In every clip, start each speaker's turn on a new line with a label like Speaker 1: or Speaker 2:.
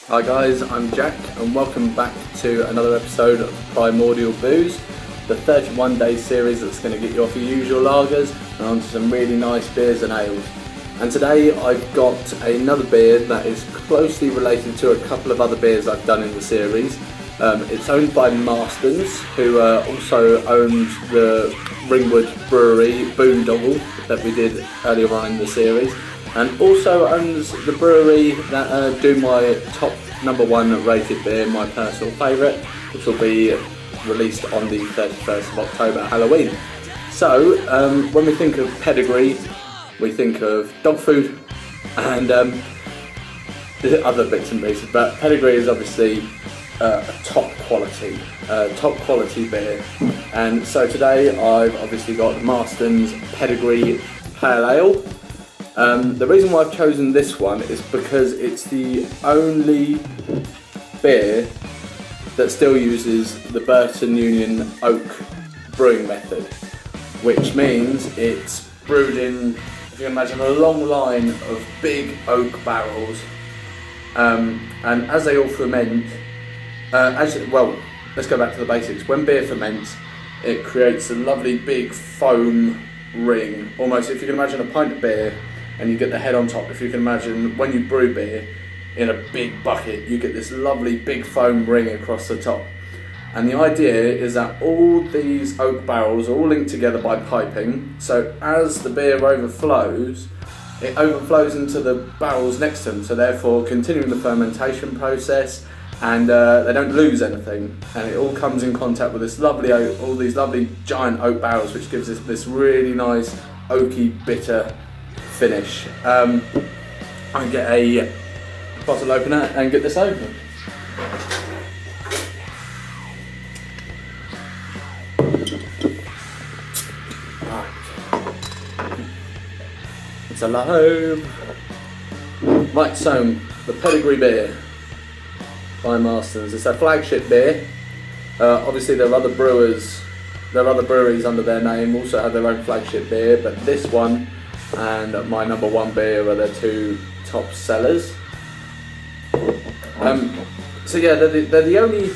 Speaker 1: Hi guys, I'm Jack and welcome back to another episode of Primordial Booze, the 31-day series that's going to get you off your usual lagers and onto some really nice beers and ales. And today I've got another beer that is closely related to a couple of other beers I've done in the series. It's owned by Marston's, who also owns the Ringwood Brewery Boondoggle that we did earlier on in the series, and also owns the brewery that do my top #1 rated beer, my personal favourite, which will be released on the 31st of October, Halloween. So when we think of pedigree, we think of dog food and other bits and pieces, but pedigree is obviously a top quality beer. And so today I've obviously got Marston's Pedigree Pale Ale. The reason why I've chosen this one is because it's the only beer that still uses the Burton Union oak brewing method, which means it's brewed in, if you can imagine, a long line of big oak barrels, and as they all ferment, let's go back to the basics. When beer ferments, it creates a lovely big foam ring, almost, if you can imagine a pint of beer and you get the head on top. If you can imagine when you brew beer in a big bucket, you get this lovely big foam ring across the top. And the idea is that all these oak barrels are all linked together by piping, so as the beer overflows, it overflows into the barrels next to them, so therefore continuing the fermentation process, and they don't lose anything, and it all comes in contact with this lovely oak, all these lovely giant oak barrels, which gives us this really nice oaky bitter finish. I can get a bottle opener and get this open. It's alive. Right, so the Pedigree beer by Marston's. It's a flagship beer. Obviously there are other breweries under their name also have their own flagship beer, but this one and my #1 beer are their two top sellers. So yeah, they're the only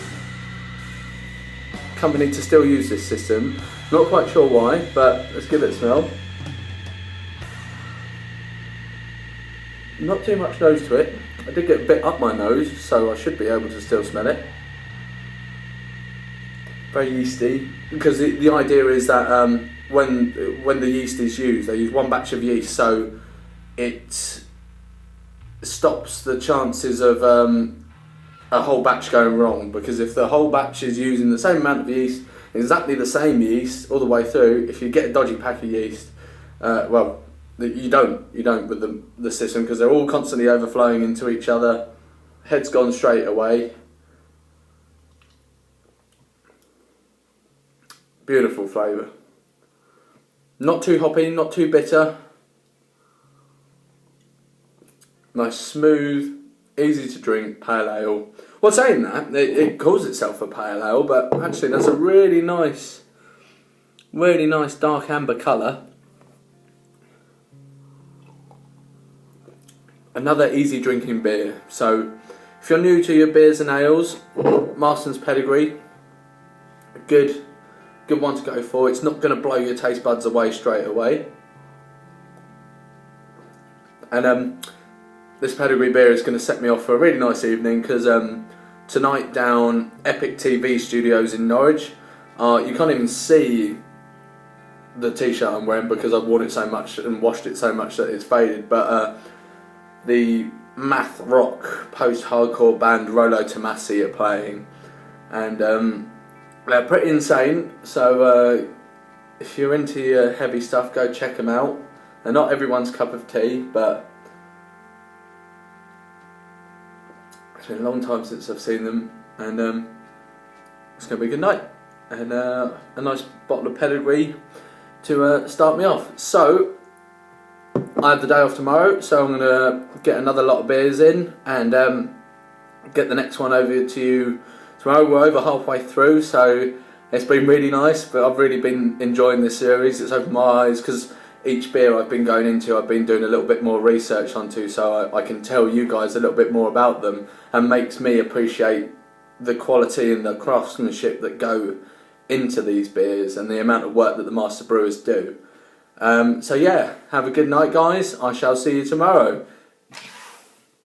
Speaker 1: company to still use this system. Not quite sure why, but let's give it a smell. Not too much nose to it. I did get a bit up my nose, so I should be able to still smell it. Very yeasty, because the idea is that when the yeast is used, they use one batch of yeast, so it stops the chances of a whole batch going wrong. Because if the whole batch is using the same amount of yeast, exactly the same yeast all the way through, if you get a dodgy pack of yeast, you don't with the system, because they're all constantly overflowing into each other. Head's gone straight away. Beautiful flavour. Not too hoppy, not too bitter. Nice, smooth, easy to drink pale ale. Well, saying that, it calls itself a pale ale, but actually that's a really nice dark amber colour. Another easy drinking beer. So if you're new to your beers and ales, Marston's Pedigree, a good one to go for. It's not going to blow your taste buds away straight away. And this Pedigree beer is going to set me off for a really nice evening, because tonight down Epic TV Studios in Norwich, you can't even see the t-shirt I'm wearing because I've worn it so much and washed it so much that it's faded, but the math rock post-hardcore band Rolo Tomassi are playing, and they're pretty insane, so if you're into your heavy stuff, go check them out. They're not everyone's cup of tea, but it's been a long time since I've seen them, and it's going to be a good night, and a nice bottle of Pedigree to start me off. So I have the day off tomorrow, so I'm going to get another lot of beers in and get the next one over to you tomorrow. We're over halfway through, so it's been really nice, but I've really been enjoying this series. It's opened my eyes, because each beer I've been going into, I've been doing a little bit more research onto, so I can tell you guys a little bit more about them, and makes me appreciate the quality and the craftsmanship that go into these beers and the amount of work that the master brewers do. So yeah, have a good night guys, I shall see you tomorrow.